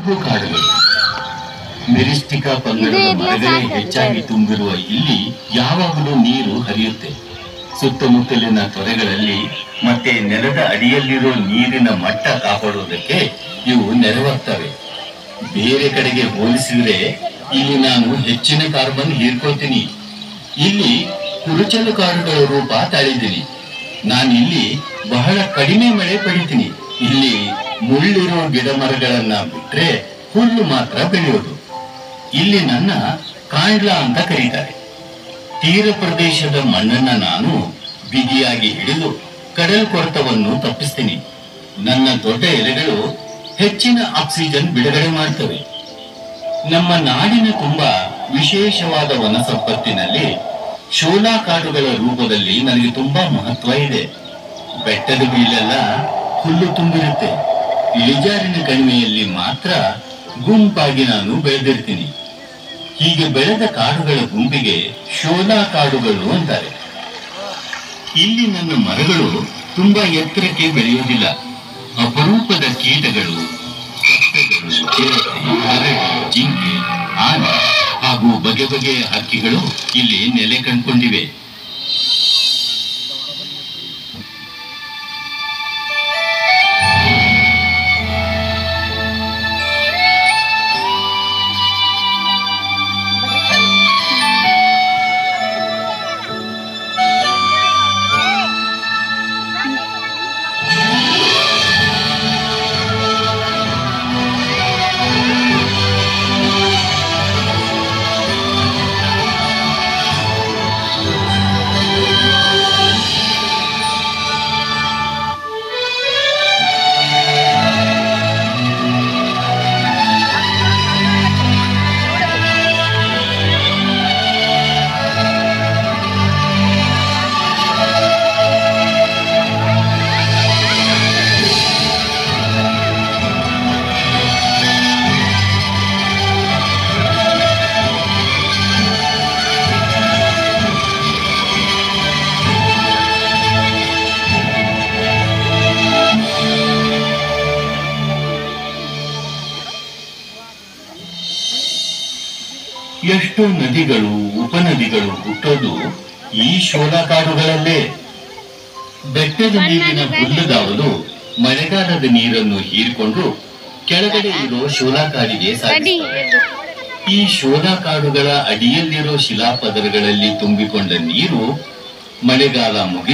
ಕಬ್ಬು ಕಾಡುಗಳು. ಮೆರಿಸ್ಟಿಕಾ ಪಂಗಡದ ಮರಗಳೇ ಹೆಚ್ಚಾಗಿ ತುಂಬಿರುವ ಇಲ್ಲಿ ಯಾವಾಗಲೂ ನೀರು ಹರಿಯುತ್ತೆ. ಸುತ್ತಮುತ್ತಲಿನ ತೊರೆಗಳಲ್ಲಿ ಮತ್ತೆ ನೆಲದ ಅಡಿಯಲ್ಲಿರೋ ನೀರಿನ ಮಟ್ಟ ಕಾಪಾಡುವುದಕ್ಕೆ ಇವು ನೆರವಾಗ್ತವೆ. ಬೇರೆ ಕಡೆಗೆ ಹೋಲಿಸಿದ್ರೆ ಇಲ್ಲಿ ನಾನು ಹೆಚ್ಚಿನ ಕಾರ್ಬನ್ ಹೀರ್ಕೊಳ್ತೀನಿ. ಇಲ್ಲಿ ಕುರುಚಲು ಕಾಡುಗಳ ರೂಪ ತಾಳಿದ್ದೀನಿ. ನಾನಿಲ್ಲಿ ಬಹಳ ಕಡಿಮೆ ಮಳೆ ಪಡಿತೀನಿ. ಇಲ್ಲಿ ಮುಳ್ಳಿರೋ ಗಿಡ ಮರಗಳನ್ನ ಬಿಟ್ರೆ ಹುಲ್ಲು ಮಾತ್ರ ಬೆಳೆಯೋದು. ಇಲ್ಲಿ ನನ್ನ ಕಾಂಡ್ಲಾ ಅಂತ ಕರೀತಾರೆ. ತೀರ ಪ್ರದೇಶದ ಮಣ್ಣನ್ನ ನಾನು ಬಿಗಿಯಾಗಿ ಹಿಡಿದು ಕಡಲ್ ಕೊರೆತವನ್ನು ತಪ್ಪಿಸ್ತೀನಿ. ನನ್ನ ದೊಡ್ಡ ಎಲೆಗಳು ಹೆಚ್ಚಿನ ಆಕ್ಸಿಜನ್ ಬಿಡುಗಡೆ ಮಾಡ್ತವೆ. ನಮ್ಮ ನಾಡಿನ ತುಂಬಾ ವಿಶೇಷವಾದ ವನ ಸಂಪತ್ತಿನಲ್ಲಿ ಶೋಲಾ ಕಾಡುಗಳ ರೂಪದಲ್ಲಿ ನನಗೆ ತುಂಬಾ ಮಹತ್ವ ಇದೆ. ಬೆಟ್ಟದ ಬೀಳೆಲ್ಲ ಹುಲ್ಲು ತುಂಬಿರುತ್ತೆ. ಇಳಿಜಾರಿನ ಕಣಿವೆಯಲ್ಲಿ ಮಾತ್ರ ಗುಂಪಾಗಿ ನಾನು ಬೆಳೆದಿರ್ತೀನಿ. ಹೀಗೆ ಬೆಳೆದ ಕಾಡುಗಳ ಗುಂಪಿಗೆ ಶೋಲಾ ಕಾಡುಗಳು ಅಂತಾರೆ. ಇಲ್ಲಿ ನನ್ನ ಮರಗಳು ತುಂಬಾ ಎತ್ತರಕ್ಕೆ ಬೆಳೆಯೋದಿಲ್ಲ. ಅಪರೂಪದ ಕೀಟಗಳು, ಕಪ್ಪೆಗಳು, ಚಿರತೆ, ಕರಡಿ, ಜಿಂಕೆ, ಆನೆ ಹಾಗೂ ಬಗೆ ಬಗೆಯ ಹಕ್ಕಿಗಳು ಇಲ್ಲಿ ನೆಲೆ ಕಂಡುಕೊಂಡಿವೆ. ಎಷ್ಟೋ ನದಿಗಳು, ಉಪನದಿಗಳು ಹುಟ್ಟೋದು ಈ ಶೋಲಾ ಕಾಡುಗಳಲ್ಲೇ. ಬೆಟ್ಟದ ನೀರಿನ ಹುಲ್ಲುಗಾವಲು ಮಳೆಗಾಲದ ನೀರನ್ನು ಹೀರಿಕೊಂಡು ಕೆಳಗಡೆ ಇರೋ ಶೋಲಾ ಕಾಡಿಗೆ ಸಾಗಿಸುತ್ತದೆ. ಈ ಶೋಲಾ ಕಾಡುಗಳ ಅಡಿಯಲ್ಲಿರೋ ಶಿಲಾಪದರಗಳಲ್ಲಿ ತುಂಬಿಕೊಂಡ ನೀರು ಮಳೆಗಾಲ ಮುಗಿ